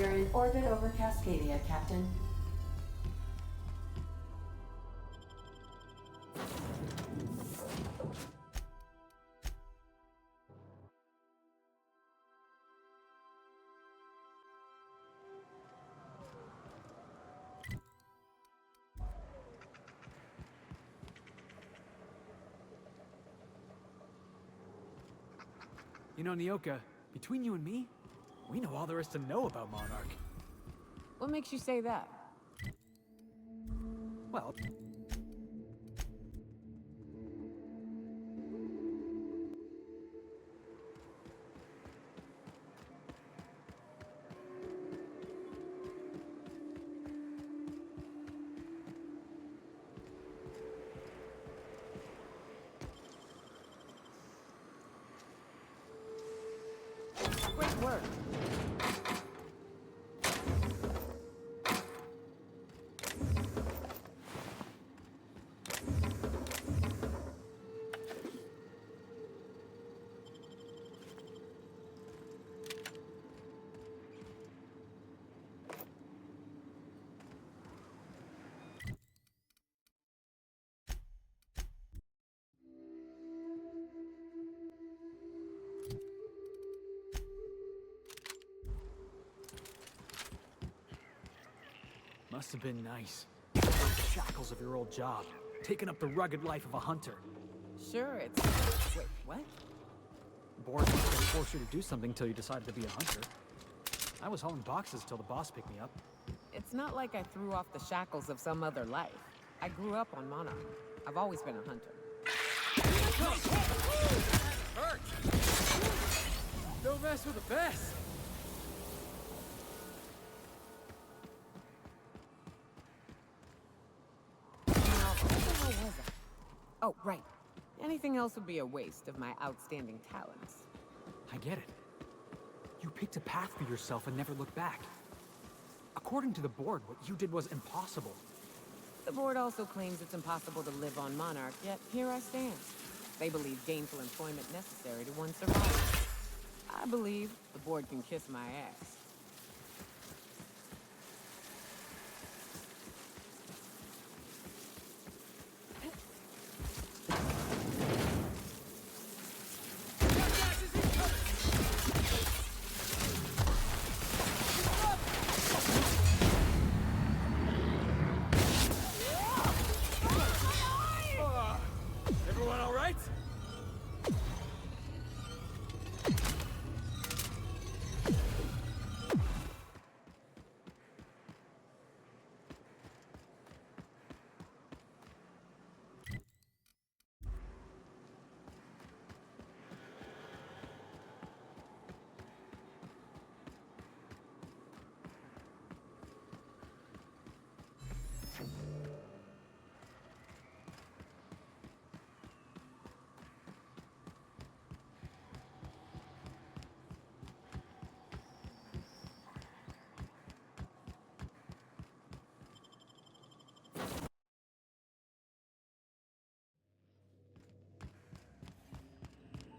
We're in orbit over Cascadia, Captain. You know, Nyoka, between you and me, we know all there is to know about Monarch. What makes you say that? Well... Great work. Must have been nice. Break the shackles of your old job, taking up the rugged life of a hunter. Sure, it's... Wait, what? The board must have forced you to do something till you decided to be a hunter. I was hauling boxes till the boss picked me up. It's not like I threw off the shackles of some other life. I grew up on Monarch. I've always been a hunter. Hurt! Don't mess with the best! Oh, right. Anything else would be a waste of my outstanding talents. I get it. You picked a path for yourself and never looked back. According to the board, what you did was impossible. The board also claims it's impossible to live on Monarch, yet here I stand. They believe gainful employment necessary to one's survival. I believe the board can kiss my ass. Everyone all right?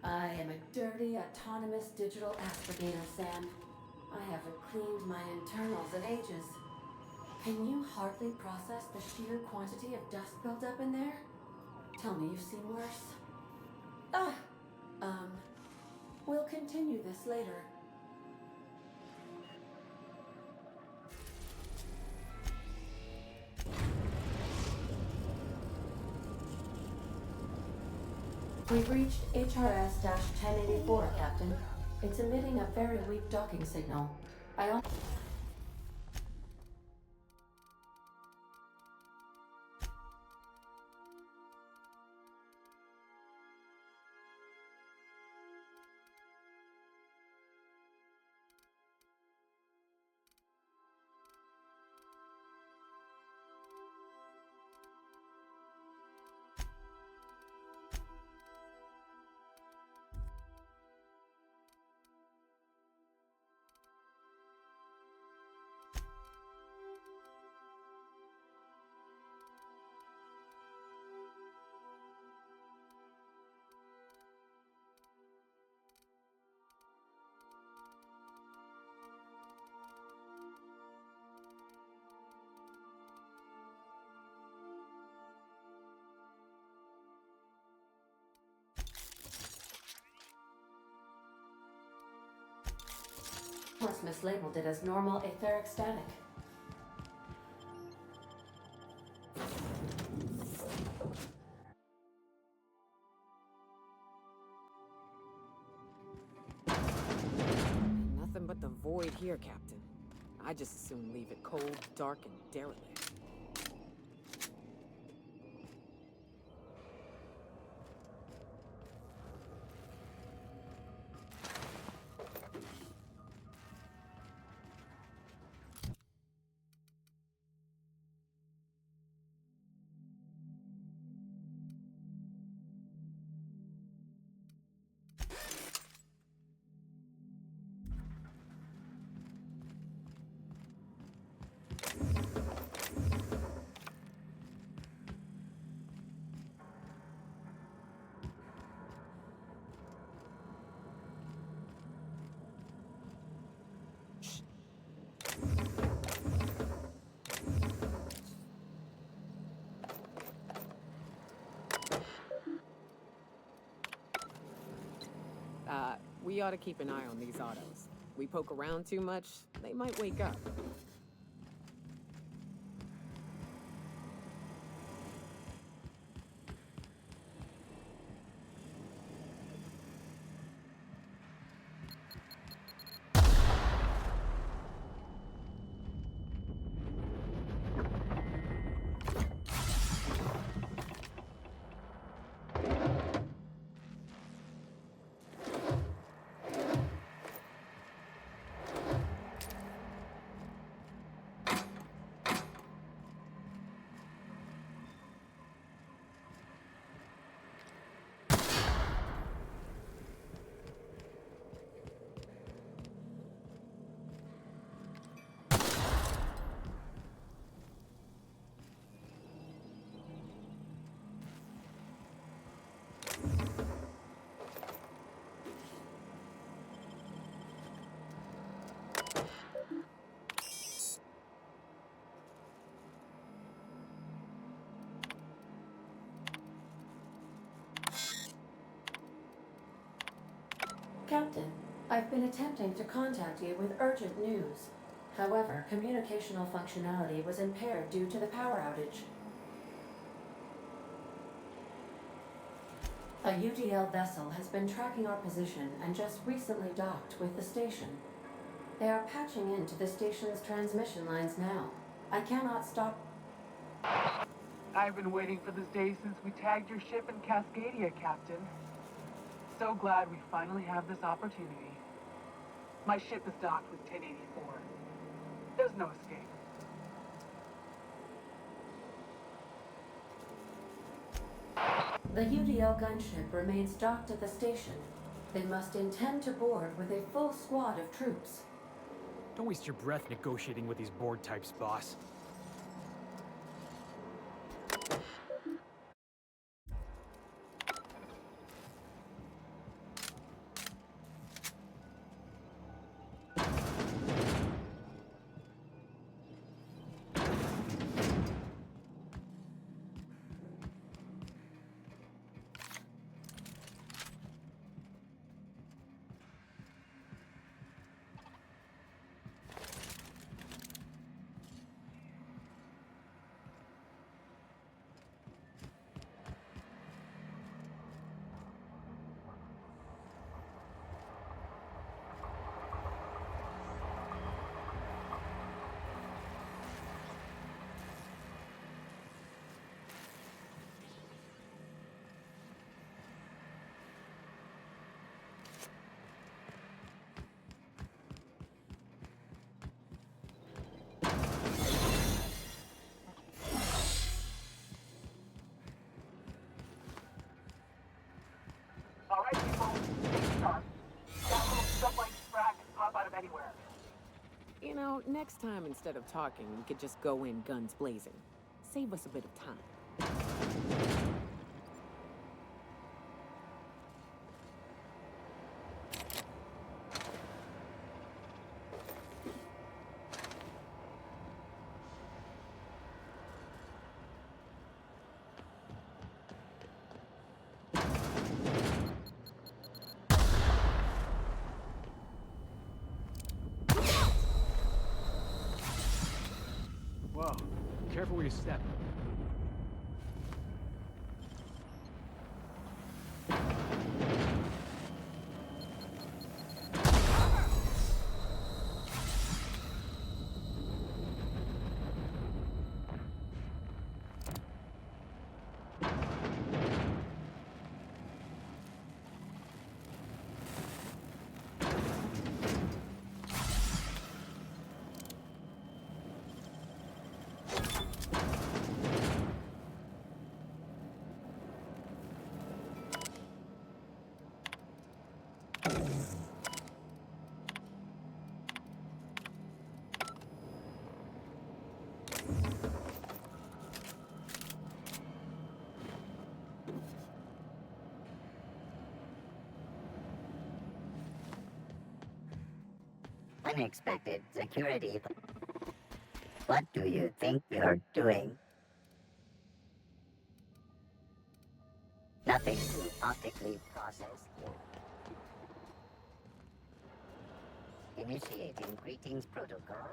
I am a dirty, autonomous digital aspirator, Sam. I haven't cleaned my internals in ages. Can you hardly process the sheer quantity of dust built up in there? Tell me you've seen worse. Ah! We'll continue this later. We've reached HRS-1084, Captain. It's emitting a very weak docking signal. Must mislabeled it as normal etheric static. Nothing but the void here, Captain. I just as soon leave it cold, dark, and derelict. We ought to keep an eye on these autos. We poke around too much, they might wake up. Captain, I've been attempting to contact you with urgent news. However, communicational functionality was impaired due to the power outage. A UDL vessel has been tracking our position and just recently docked with the station. They are patching into the station's transmission lines now. I cannot stop. I've been waiting for this day since we tagged your ship in Cascadia, Captain. So glad we finally have this opportunity. My ship is docked with 1084. There's no escape. The UDL gunship remains docked at the station. They must intend to board with a full squad of troops. Don't waste your breath negotiating with these board types, boss. Alright, people, take start. That little stuff like frag can pop out of anywhere. You know, next time instead of talking, we could just go in guns blazing. Save us a bit of time. Careful where you step. Unexpected security. What do you think you're doing? Nothing to optically process here. Initiating greetings protocol.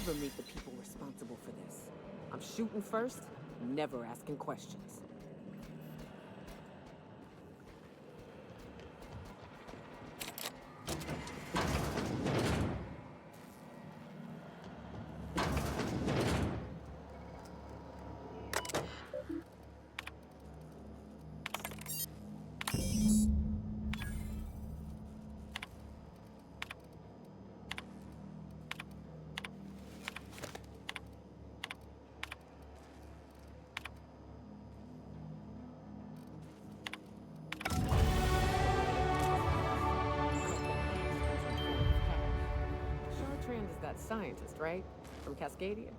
Never meet the people responsible for this. I'm shooting first, never asking questions. Is that scientist, right? From Cascadia?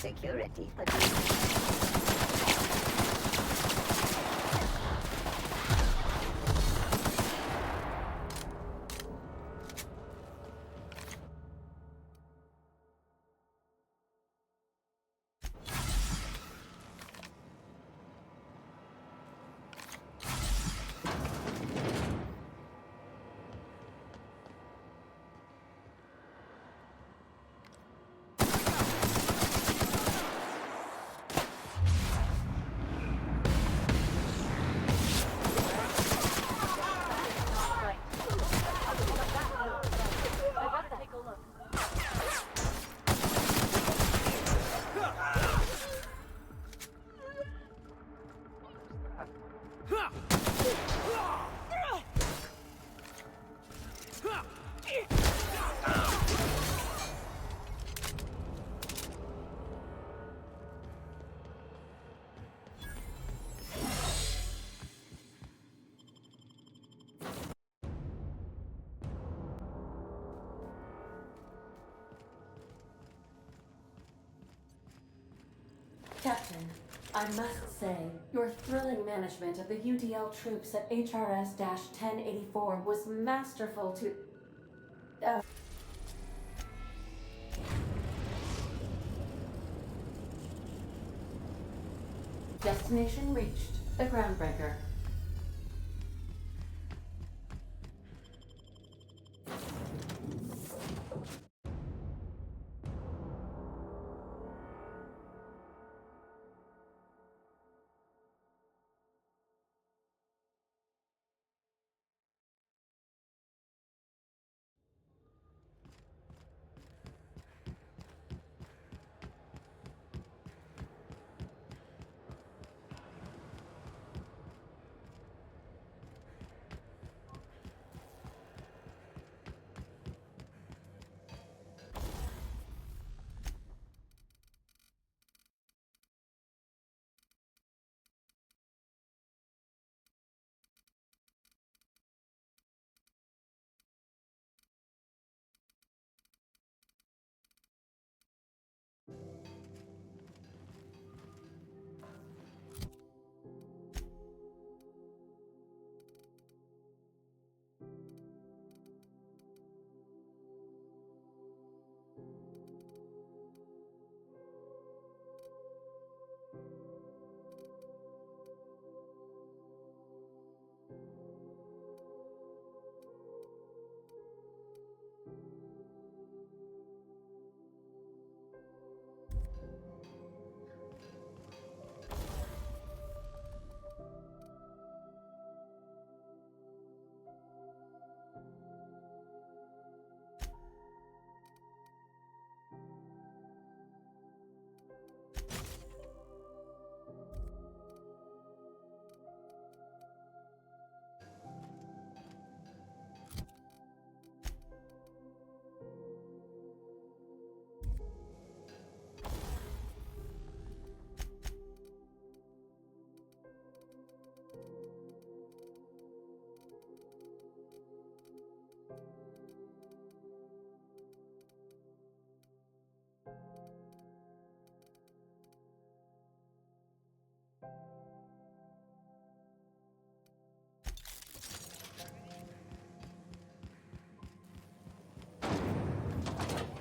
security. Captain, I must say, your thrilling management of the UDL troops at HRS-1084 was masterful to... Destination reached. The Groundbreaker.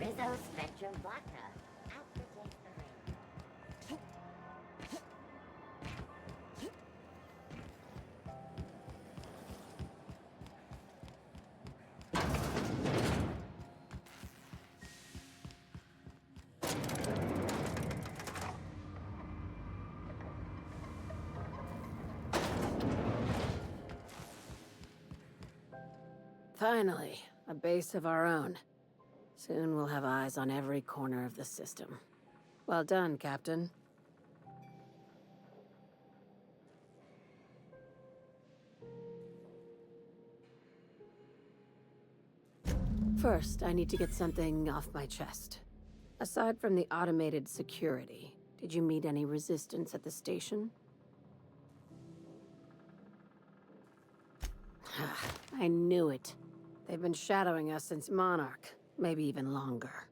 Rizzo Spectrum Vodka. Out to taste the rain. Finally, a base of our own. Soon we'll have eyes on every corner of the system. Well done, Captain. First, I need to get something off my chest. Aside from the automated security, did you meet any resistance at the station? I knew it. They've been shadowing us since Monarch, maybe even longer.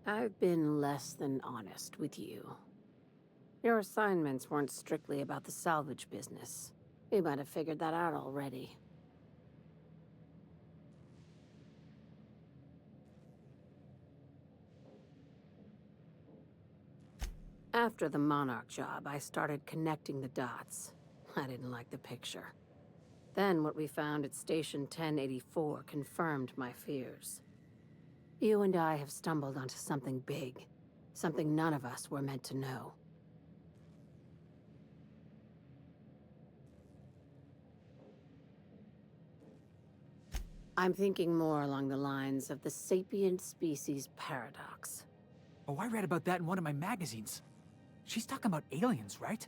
I've been less than honest with you. Your assignments weren't strictly about the salvage business. You might have figured that out already. After the Monarch job, I started connecting the dots. I didn't like the picture. Then what we found at Station 1084 confirmed my fears. You and I have stumbled onto something big. Something none of us were meant to know. I'm thinking more along the lines of the sapient species paradox. Oh, I read about that in one of my magazines. She's talking about aliens, right?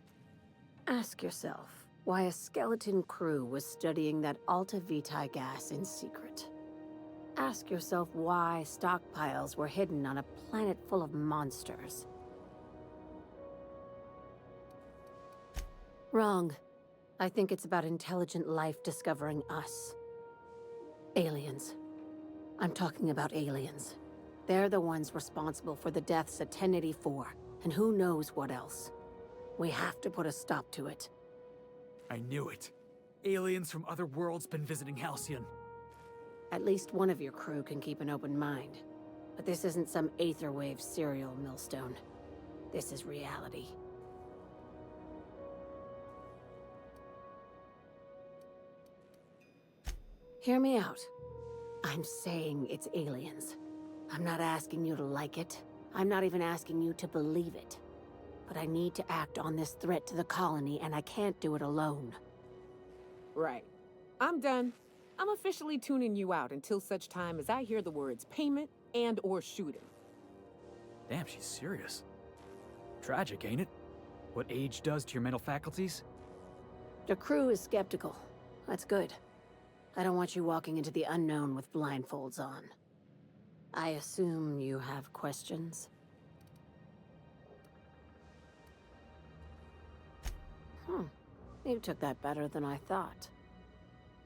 Ask yourself why a skeleton crew was studying that Alta Vitae gas in secret. Ask yourself why stockpiles were hidden on a planet full of monsters. Wrong. I think it's about intelligent life discovering us. Aliens. I'm talking about aliens. They're the ones responsible for the deaths at 1084, and who knows what else. We have to put a stop to it. I knew it. Aliens from other worlds been visiting Halcyon. At least one of your crew can keep an open mind. But this isn't some Aetherwave serial millstone. This is reality. Hear me out. I'm saying it's aliens. I'm not asking you to like it. I'm not even asking you to believe it. But I need to act on this threat to the colony, and I can't do it alone. Right. I'm done. I'm officially tuning you out until such time as I hear the words payment and/or shooting. Damn, she's serious. Tragic, ain't it? What age does to your mental faculties? The crew is skeptical. That's good. I don't want you walking into the unknown with blindfolds on. I assume you have questions? You took that better than I thought.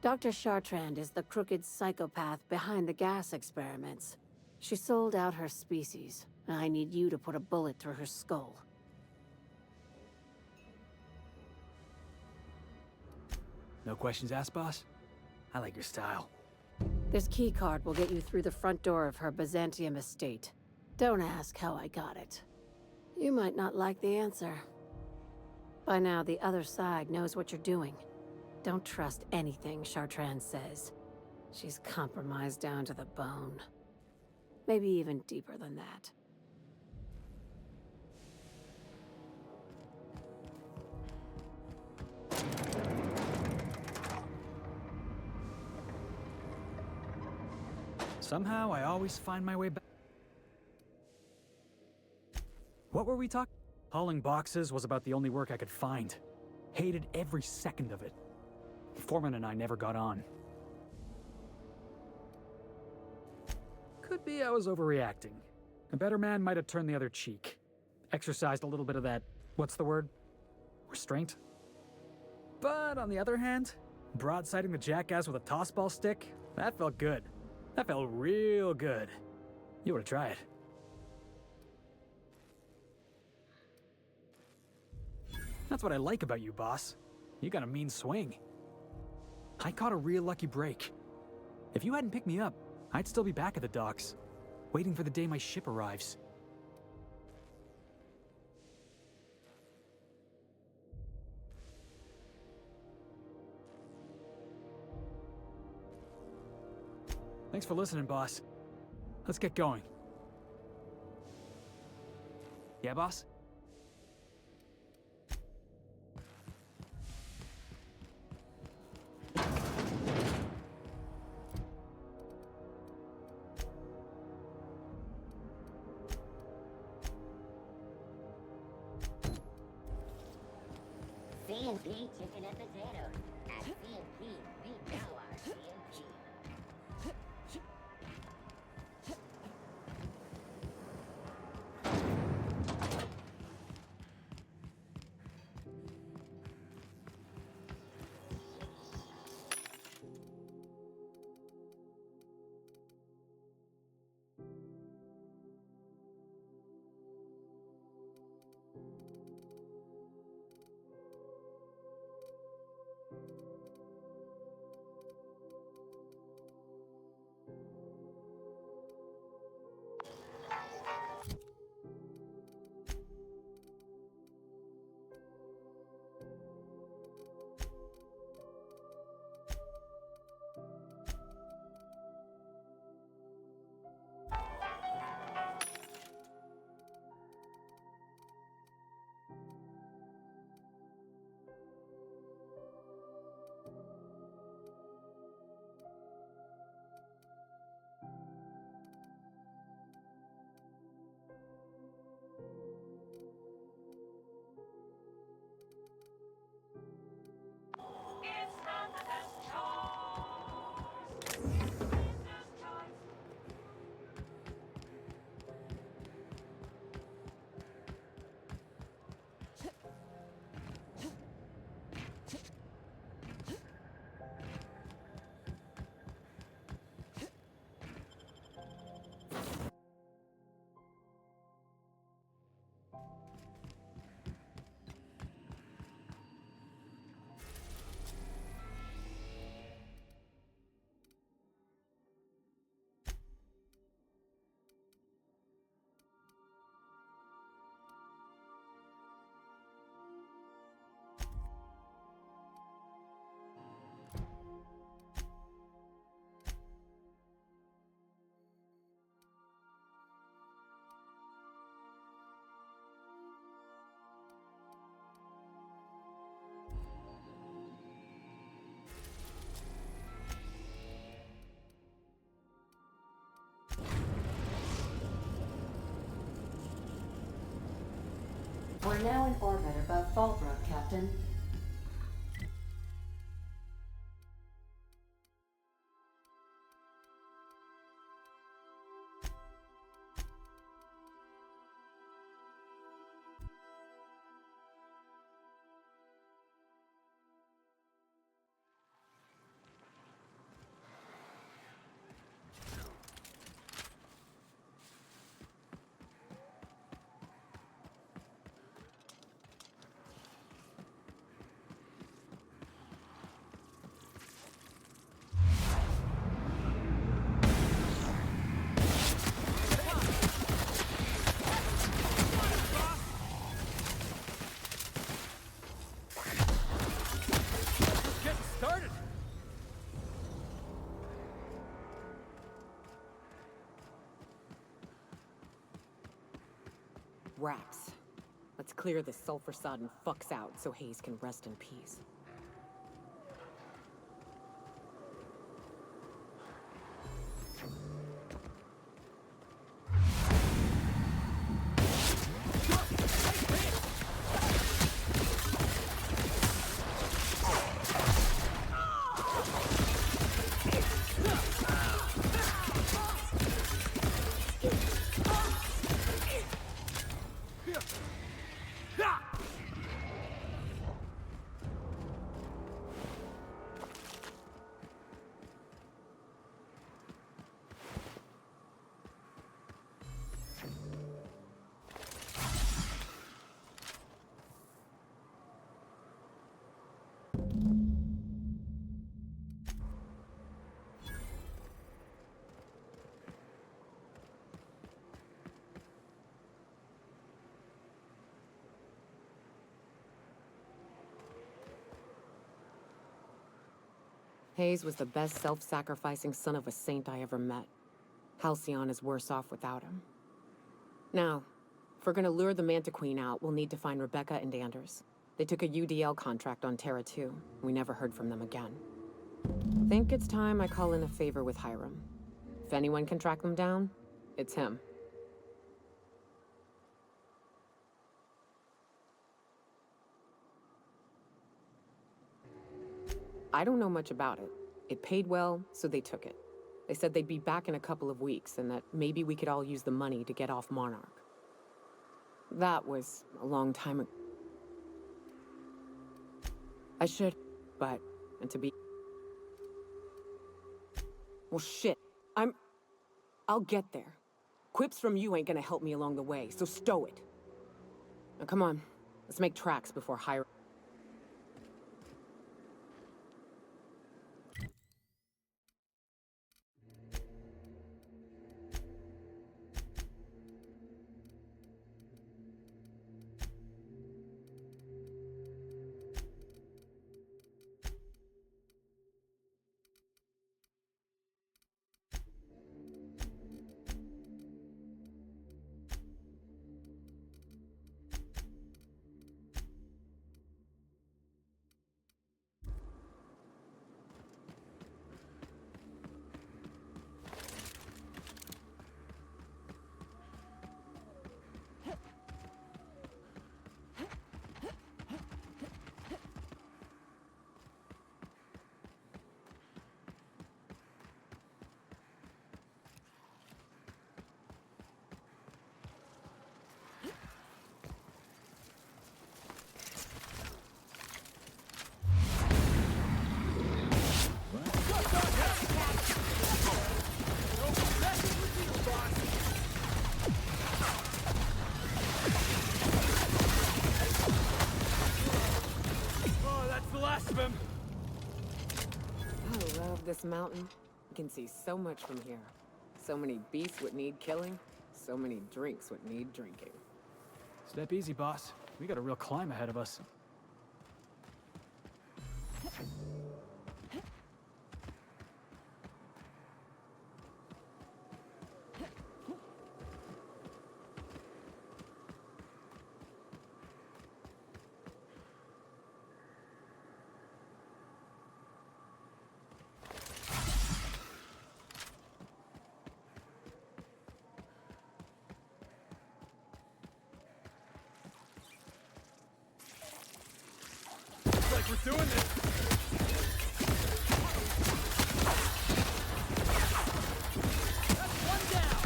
Dr. Chartrand is the crooked psychopath behind the gas experiments. She sold out her species, and I need you to put a bullet through her skull. No questions asked, boss? I like your style. This keycard will get you through the front door of her Byzantium estate. Don't ask how I got it. You might not like the answer. By now, the other side knows what you're doing. Don't trust anything Chartrand says. She's compromised down to the bone. Maybe even deeper than that. Somehow, I always find my way back. What were we talking? Hauling boxes was about the only work I could find. Hated every second of it. Foreman and I never got on. Could be I was overreacting. A better man might have turned the other cheek. Exercised a little bit of that, what's the word? Restraint? But on the other hand, broadsiding the jackass with a tossball stick, that felt good. That felt real good. You ought to try it. That's what I like about you, boss. You got a mean swing. I caught a real lucky break. If you hadn't picked me up, I'd still be back at the docks, waiting for the day my ship arrives. Thanks for listening, boss. Let's get going. Yeah, boss? C&P chicken and potatoes. At C&P, we know our C&P. We're now in orbit above Fallbrook, Captain. Getting started! Wraps. Let's clear this sulfur-sodden fucks out so Hayes can rest in peace. Hayes was the best self-sacrificing son of a saint I ever met. Halcyon is worse off without him. Now, if we're gonna lure the Manta Queen out, we'll need to find Rebecca and Anders. They took a UDL contract on Terra 2. We never heard from them again. Think it's time I call in a favor with Hiram. If anyone can track them down, it's him. I don't know much about it. It paid well, so they took it. They said they'd be back in a couple of weeks, and that maybe we could all use the money to get off Monarch. That was a long time ago. I should, but... and to be... Well, shit. I'll get there. Quips from you ain't gonna help me along the way, so stow it. Now come on, let's make tracks before Hiram... I love this mountain. You can see so much from here. So many beasts would need killing. So many drinks would need drinking. Step easy, boss. We got a real climb ahead of us. like we're doing this. That's one down.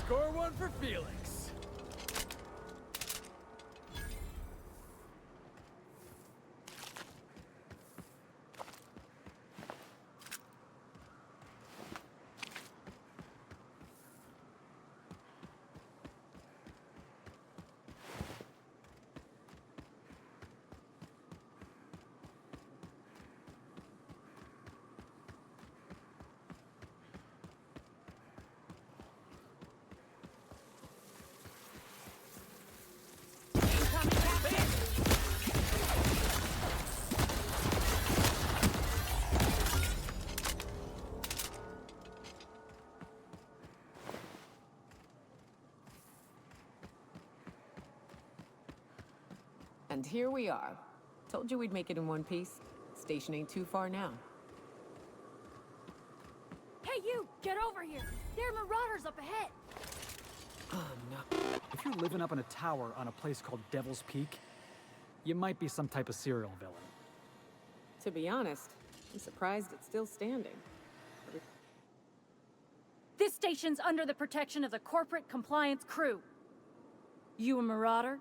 Score one for Felix. And here we are. Told you we'd make it in one piece. Station ain't too far now. Hey, you! Get over here! There are marauders up ahead! Oh, no. If you're living up in a tower on a place called Devil's Peak, you might be some type of serial villain. To be honest, I'm surprised it's still standing. This station's under the protection of the Corporate Compliance Crew. You a marauder?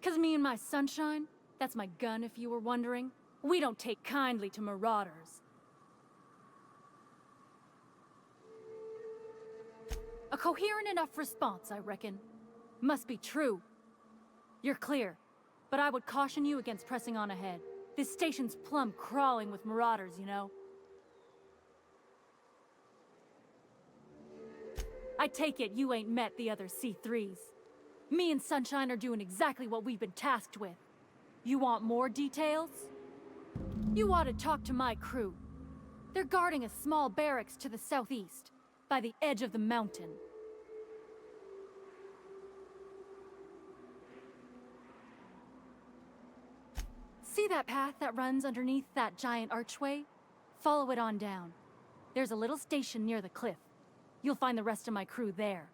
'Cause me and my sunshine, that's my gun if you were wondering, we don't take kindly to marauders. A coherent enough response, I reckon. Must be true. You're clear, but I would caution you against pressing on ahead. This station's plumb crawling with marauders, you know. I take it you ain't met the other C3s. Me and Sunshine are doing exactly what we've been tasked with. You want more details? You ought to talk to my crew. They're guarding a small barracks to the southeast, by the edge of the mountain. See that path that runs underneath that giant archway? Follow it on down. There's a little station near the cliff. You'll find the rest of my crew there.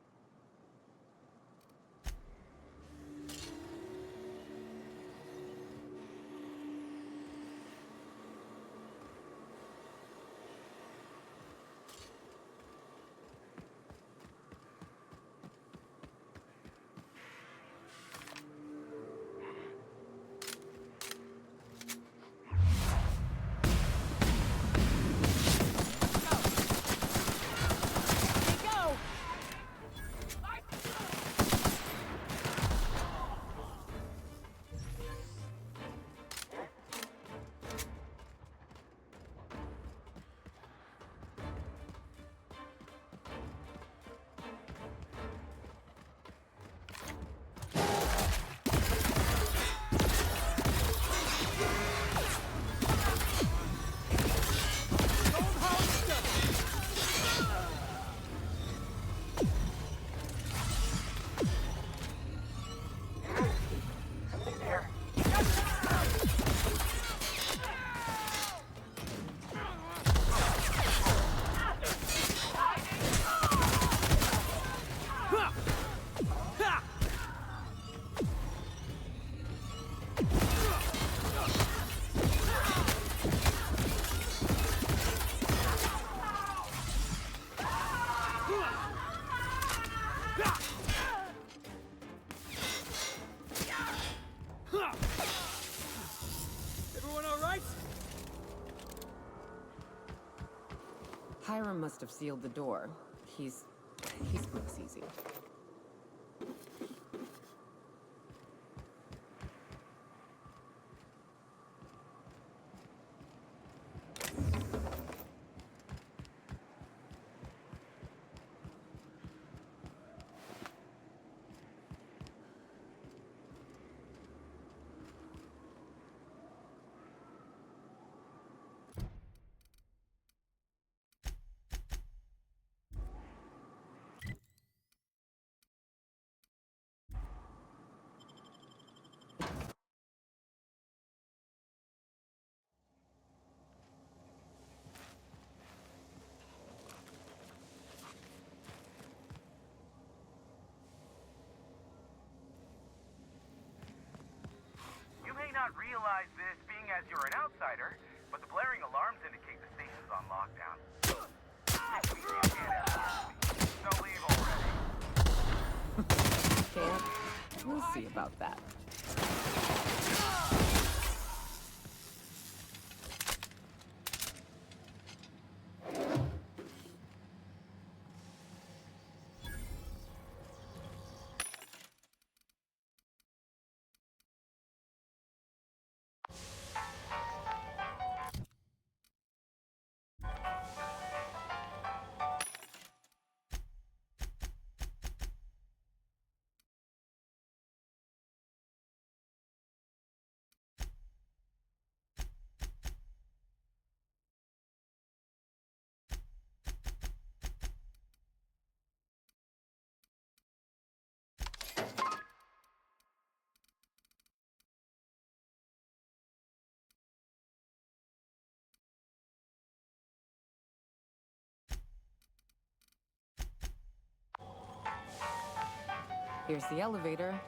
Everyone all right? Hiram must have sealed the door. He's looks easy. as you're an outsider, but the blaring alarms indicate the station's on lockdown. So leave already. Can't? We'll see about that. Here's the elevator,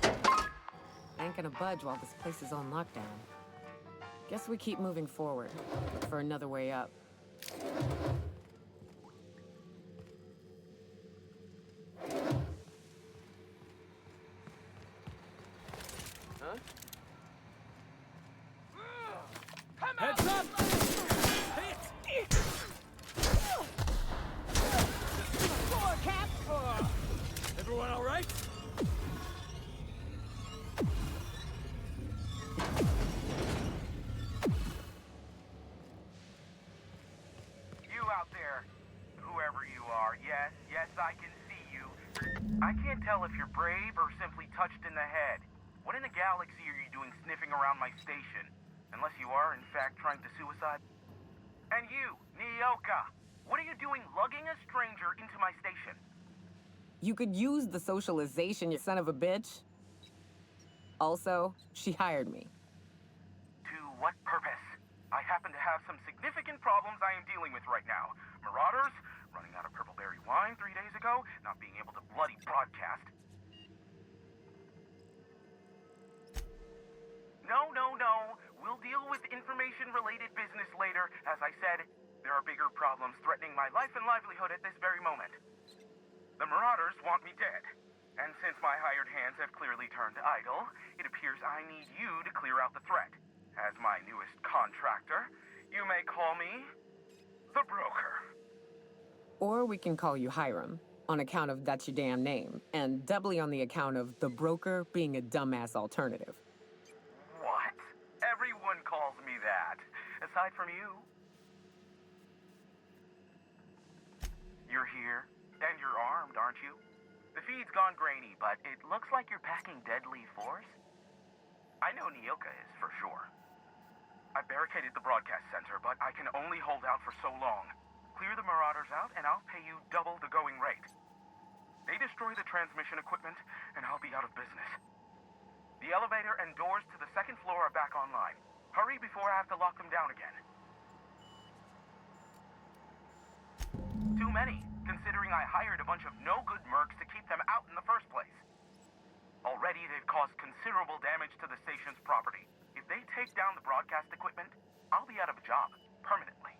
but ain't gonna budge while this place is on lockdown. Guess we keep moving forward, look for another way up. Heads up! Everyone all right? You out there, whoever you are, yes, I can see you. I can't tell if you're brave or simply touched in the head. What in the galaxy are you doing sniffing around my station? Unless you are, in fact, trying to suicide. And you, Nyoka, what are you doing lugging a stranger into my station? You could use the socialization, you son of a bitch. Also, she hired me. To what purpose? I happen to have some significant problems I am dealing with right now. Marauders, running out of purple berry wine 3 days ago, not being able to bloody broadcast. No. We'll deal with information-related business later. As I said, there are bigger problems threatening my life and livelihood at this very moment. The Marauders want me dead. And since my hired hands have clearly turned idle, it appears I need you to clear out the threat. As my newest contractor, you may call me the Broker. Or we can call you Hiram, on account of that's your damn name, and doubly on the account of the Broker being a dumbass alternative. What? Everyone calls me that, aside from you. You're here, and you're armed, aren't you? The feed's gone grainy, but it looks like you're packing deadly force. I know Nyoka is, for sure. I barricaded the broadcast center, but I can only hold out for so long. Clear the Marauders out, and I'll pay you double the going rate. They destroy the transmission equipment, and I'll be out of business. The elevator and doors to the second floor are back online. Hurry before I have to lock them down again. Too many, considering I hired a bunch of no-good mercs to keep them out in the first place. Already, they've caused considerable damage to the station's property. If they take down the broadcast equipment, I'll be out of a job, permanently.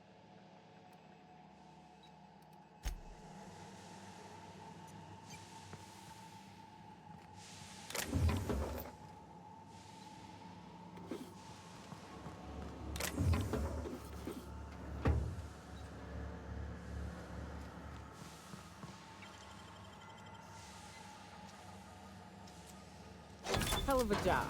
Hell of a job.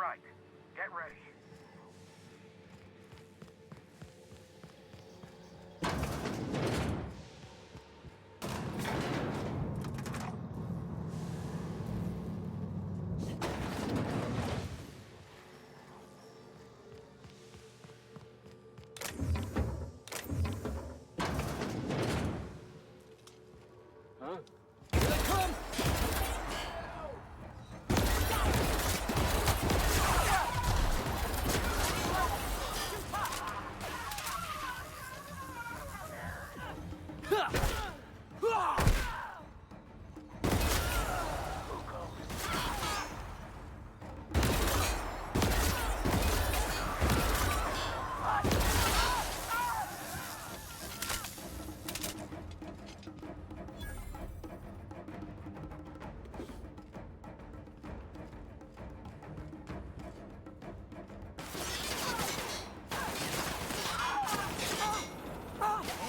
right. Get ready.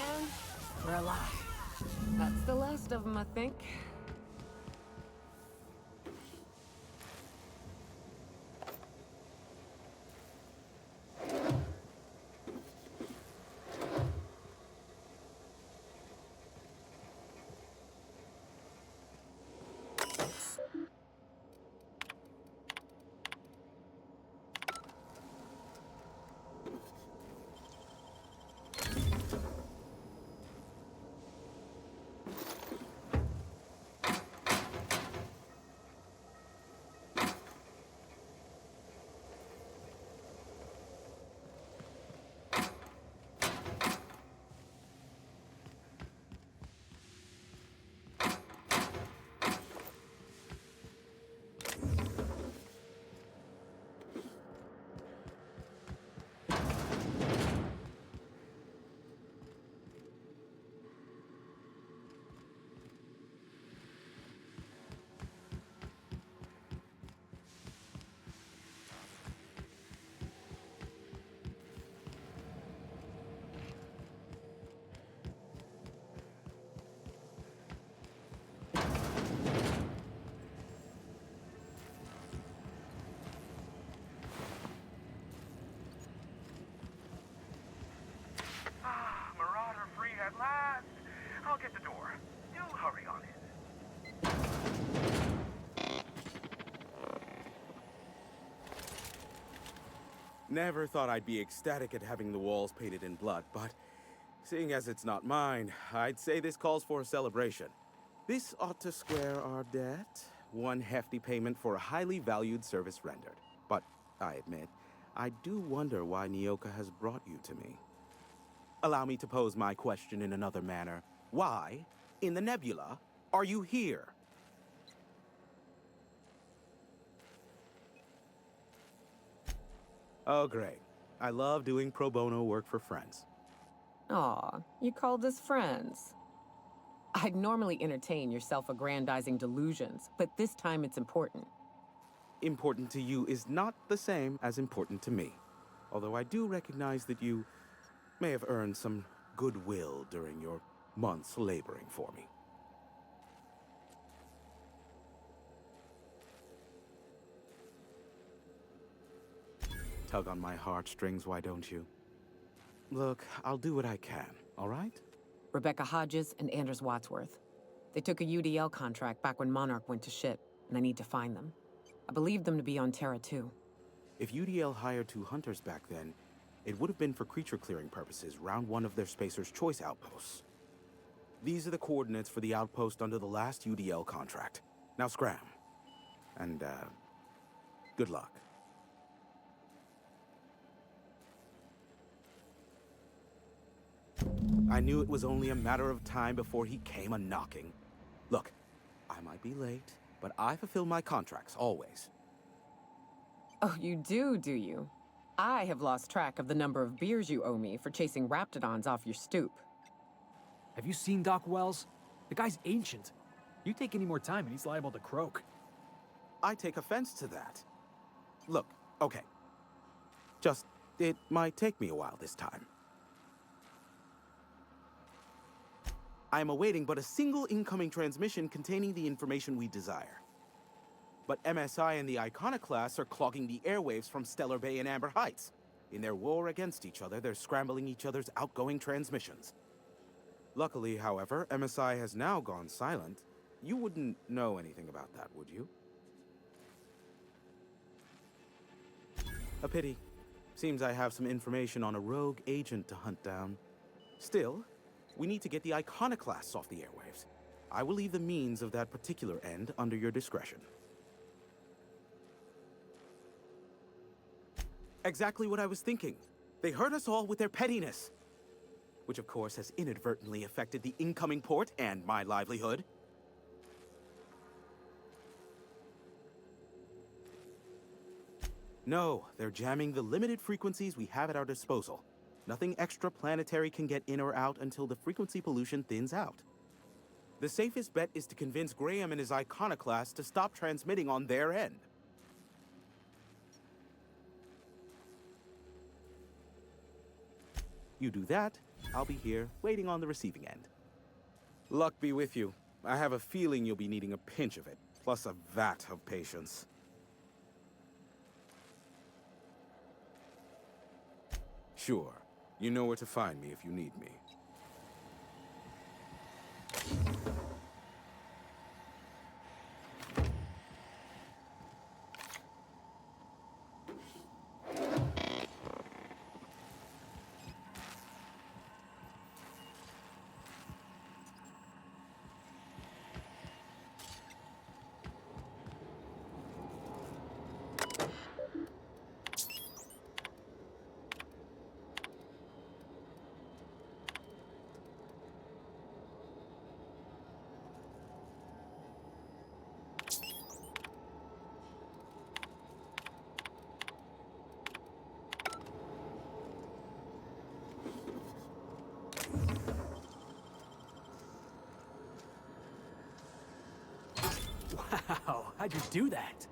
And we're alive. That's the last of them, I think. Marauder free at last. I'll get the door. You hurry on in. Never thought I'd be ecstatic at having the walls painted in blood, but seeing as it's not mine, I'd say this calls for a celebration. This ought to square our debt. One hefty payment for a highly valued service rendered. But I admit, I do wonder why Nyoka has brought you to me. Allow me to pose my question in another manner. Why, in the nebula, are you here? Oh, great. I love doing pro bono work for friends. Aw, you called us friends. I'd normally entertain your self-aggrandizing delusions, but this time it's important. Important to you is not the same as important to me. Although I do recognize that you may have earned some goodwill during your months laboring for me. Tug on my heartstrings, why don't you? Look, I'll do what I can, all right? Rebecca Hodges and Anders Wadsworth. They took a UDL contract back when Monarch went to shit, and I need to find them. I believe them to be on Terra too. If UDL hired 2 hunters back then, it would have been for creature clearing purposes round one of their Spacer's Choice outposts. These are the coordinates for the outpost under the last UDL contract. Now scram. And, good luck. I knew it was only a matter of time before he came a-knocking. Look, I might be late, but I fulfill my contracts, always. Oh, you do you? I have lost track of the number of beers you owe me for chasing raptidons off your stoop. Have you seen Doc Wells? The guy's ancient. You take any more time and he's liable to croak. I take offense to that. Look, okay. Just, it might take me a while this time. I am awaiting but a single incoming transmission containing the information we desire. But MSI and the Iconoclasts are clogging the airwaves from Stellar Bay and Amber Heights. In their war against each other, they're scrambling each other's outgoing transmissions. Luckily, however, MSI has now gone silent. You wouldn't know anything about that, would you? A pity. Seems I have some information on a rogue agent to hunt down. Still, we need to get the Iconoclasts off the airwaves. I will leave the means of that particular end under your discretion. Exactly what I was thinking. They hurt us all with their pettiness. Which of course has inadvertently affected the incoming port and my livelihood. No, they're jamming the limited frequencies we have at our disposal. Nothing extraplanetary can get in or out until the frequency pollution thins out. The safest bet is to convince Graham and his Iconoclast to stop transmitting on their end. You do that, I'll be here, waiting on the receiving end. Luck be with you. I have a feeling you'll be needing a pinch of it, plus a vat of patience. Sure. You know where to find me if you need me. Wow, how'd you do that?